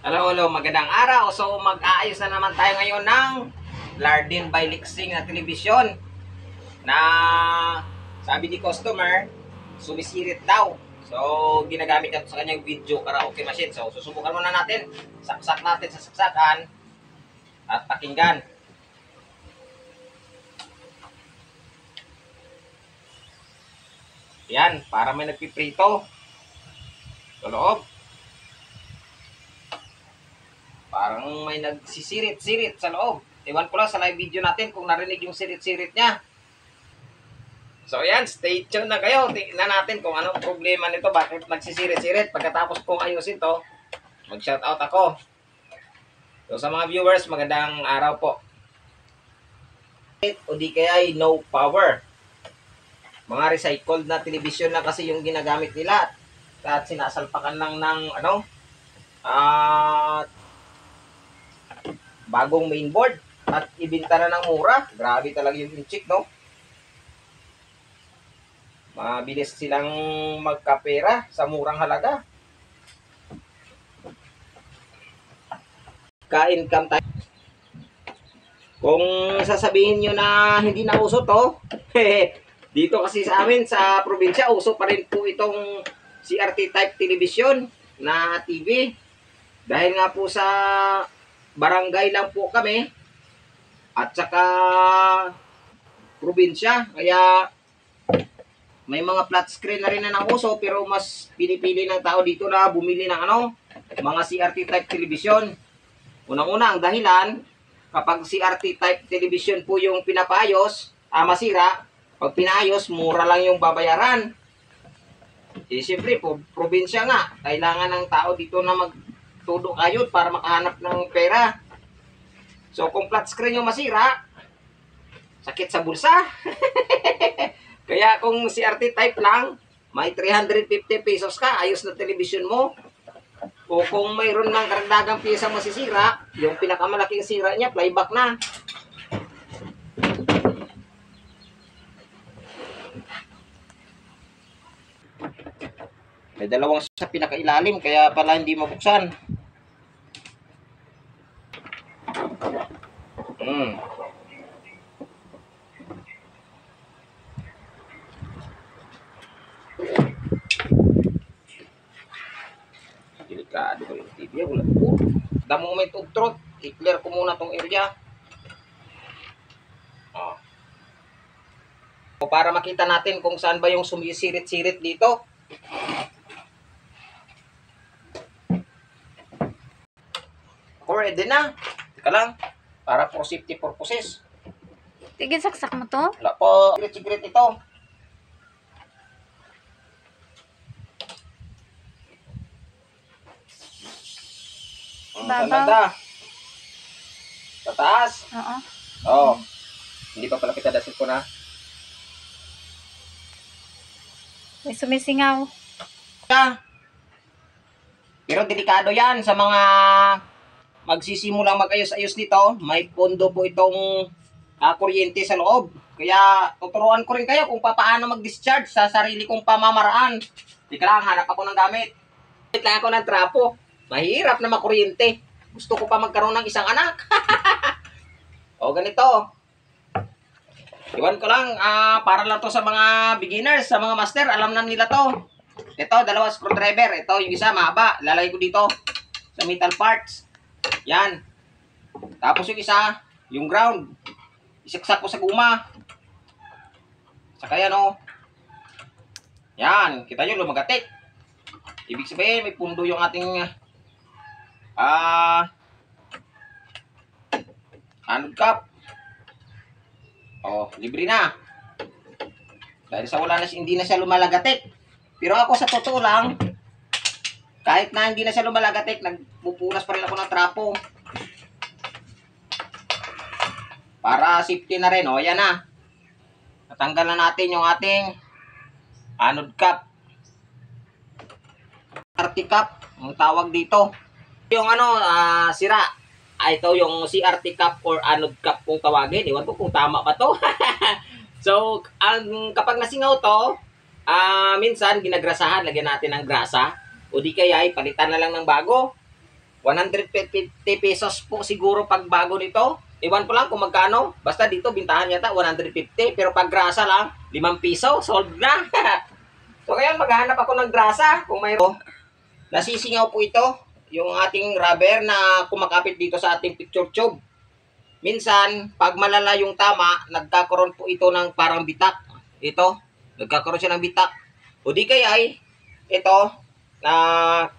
Hello, hello, magandang araw. So, mag-aayos na naman tayo ngayon ng Lardin by Lixing na telebisyon na sabi ni customer, sumisirit daw. So, ginagamit natin sa kanyang video karaoke machine. So, susubukan muna natin. Saksak natin sa saksakan at pakinggan. Yan, para may nagpiprito sa loob. Parang may nagsisirit-sirit sa loob. Ewan ko lang sa live video natin kung narinig yung sirit-sirit niya. So yan, stay tuned na kayo. Tingnan natin kung anong problema nito. Bakit nagsisirit-sirit. Pagkatapos kong ayusin to, mag-shoutout ako. So sa mga viewers, magandang araw po. O di kaya ay no power. Mga recycled na television na kasi yung ginagamit nila. At sinasalpakan lang ng bagong mainboard. At ibinta na ng mura. Grabe talaga yung inchik, no? Mabilis silang magkapera sa murang halaga. Ka-income tayo. Kung sasabihin nyo na hindi na uso to, dito kasi sa amin sa probinsya, uso pa rin po itong CRT type television na TV. Dahil nga po sa barangay lang po kami at saka probinsya, kaya may mga flat screen na rin na nauso, pero mas pinipili ng tao dito na bumili ng mga CRT type television. Unang-una, ang dahilan, kapag CRT type television po yung pinapayos, masira, pag pinayos, mura lang yung babayaran. Siyempre, probinsya nga, kailangan ng tao dito na magtudo kayod para makahanap ng pera. So, kung flat screen yung masira, sakit sa bulsa. Kaya kung CRT type lang, may 350 pesos ka, ayos na television mo. O kung mayroon ng karagdagang piyesa masisira, yung pinakamalaking sira niya, playback na. May dalawang sa pinakailalim, kaya pala hindi mabuksan. Delikado ko yung TV. Wala po. The moment of truth, i-clear ko muna tong area. Para makita natin kung saan ba yung sumisirit-sirit dito. Ready na. Teka lang. Para for safety purposes. Tigil saksak mo to? Wala po. Sigret ito. Baba. Sa taas. Oo. Oo. Hindi pa pala kita dasit ko na. May sumisingaw. Pero delikado yan sa mga magsisimulang mag-ayos-ayos nito. May pondo po itong kuryente sa loob. Kaya tuturuan ko rin kayo kung paano mag-discharge sa sarili kong pamamaraan. Teka lang, hanap ako ng gamit. Gamit lang ako ng trapo. Mahirap na makuryente. Gusto ko pa magkaroon ng isang anak. O ganito. Iwan ko lang, para lang to sa mga beginners, sa mga master, alam na nila to. Ito, dalawa screwdriver. Ito, yung isa mahaba. Lalagay ko dito sa metal parts. Yan. Tapos yung isa, yung ground. Isaksak ko sa guma. Saka yan, oh. Yan. Kita nyo, lumagatik. Ibig sabihin, may pundo yung ating anode cap. Oh, libre na. Dahil sa wala na, hindi na siya lumalagatik. Pero ako sa totoo lang, kahit na hindi na siya lumalagatik, nagpupunas pa rin ako ng trapo. Para safety na rin. O, yan na. Natanggal na natin yung ating anode cap. CRT cap, ang tawag dito. Yung sira. Ito yung CRT cap or anode cap kung tawagin. Iwan ko kung tama ba to. So, kapag nasingaw to, minsan ginagrasahan, lagyan natin ng grasa. O di kaya, palitan na lang ng bago. 150 pesos po siguro pag bago nito. Iwan ko lang kung magkano. Basta dito, bintahan yata 150. Pero pag grasa lang, 5 piso, sold na. So, kaya maghanap ako ng grasa. Kung mayroon, nasisingaw po ito. Yung ating rubber na kumakapit dito sa ating picture tube. Minsan, pag malala yung tama, nagkakaroon po ito ng parang bitak. Ito, nagkakaroon siya ng bitak. O di kaya ay, ito, na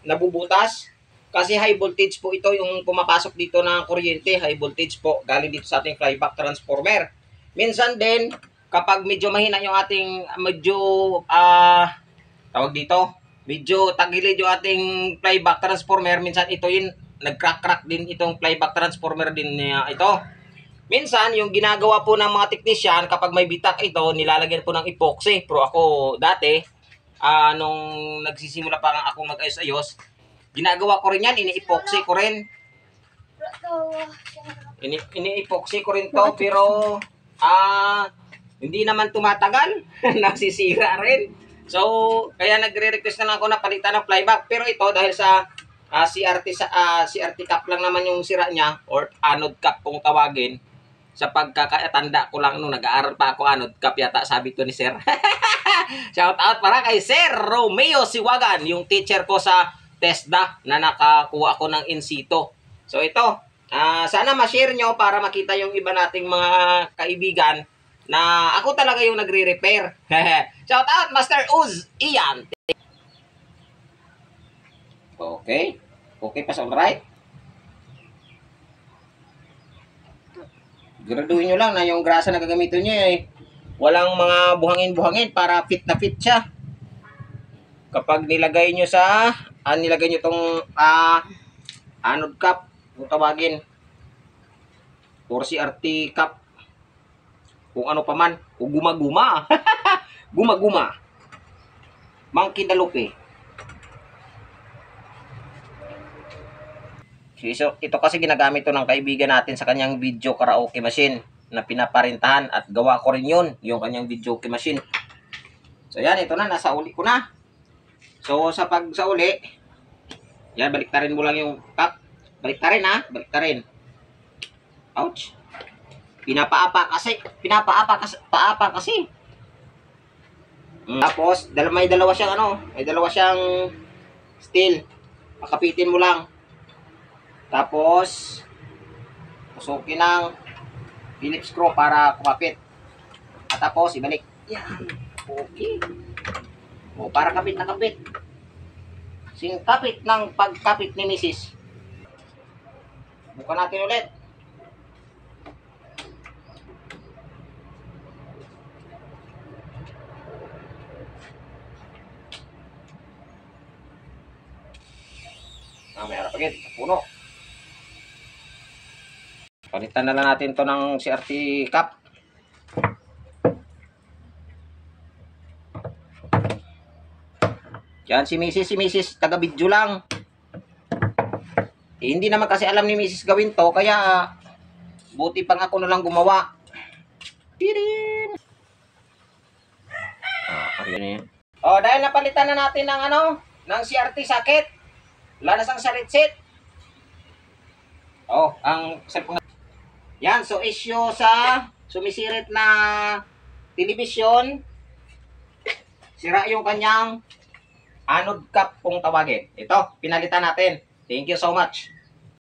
nabubutas. Kasi high voltage po ito yung pumapasok dito ng kuryente. High voltage po, galing dito sa ating flyback transformer. Minsan din, kapag medyo mahina yung ating, tawag dito, medyo tagilid yung ating flyback transformer, minsan ito yun, nagcrack-crack din itong flyback transformer din ito. Minsan, yung ginagawa po ng mga technician, kapag may bitak ito, nilalagyan po ng epoxy. Pero ako, dati, nung nagsisimula pa nga ako mag-ayos-ayos, ginagawa ko rin yan, ini-epoxy ko rin. Ini-epoxy ko rin to, pero, hindi naman tumatagal. Nasisira rin. So, kaya nagre-request na lang ako na palitan ng flyback. Pero ito, dahil sa CRT cap lang naman yung sira niya, or anode cap kung tawagin, sa pagkakatanda ko lang nung nag-aaral pa ako, anode cap yata, sabi to ni Sir. Shout out para kay Sir Romeo Siwagan, yung teacher ko sa TESDA na nakakuha ako ng in situ. So ito, sana ma-share nyo para makita yung iba nating mga kaibigan na ako talaga yung nagre-repair. Shout out Master Uz Ian. Okay. Okay pa, alright. Graduhin nyo lang na yung grasa na gagamitin nyo walang mga buhangin-buhangin para fit na fit siya. Kapag nilagay nyo nilagay nyo itong anode cap, kung tawagin, or CRT cap, kung ano pa man, kung guma-guma. Guma-guma. Monkey dalupe. So, ito kasi ginagamit to ng kaibigan natin sa kanyang video karaoke machine na pinaparintahan at gawa ko rin yun, yung kanyang video karaoke machine. So yan, ito na, nasa uli ko na. So sa pagsauli, yan, baliktarin mo lang yung cap. Baliktarin ha, baliktarin. Ouch. Pinapaapa kasi. Tapos, may dalawa siyang steel. Pakapitin mo lang. Tapos, pusukin ng Phillips screw para kumapit. At tapos, ibalik. Yan. Okay. O, para kapit na kapit. Singkapit ng pagkapit ni Mrs. Bukan natin ulit. May harap agad. Puno. Palitan na lang natin to ng CRT cap. Yan si Mrs. taga-video lang. Hindi naman kasi alam ni Mrs. gawin to, kaya buti pang ako na lang gumawa. Tirin. Dahil napalitan na natin ng ng CRT socket. Wala na sang saritsit. Ang cellphone. Yan, so issue sa sumisirit na television. Sira yung kanyang anode cap kung tawagin. Ito, pinalitan natin. Thank you so much.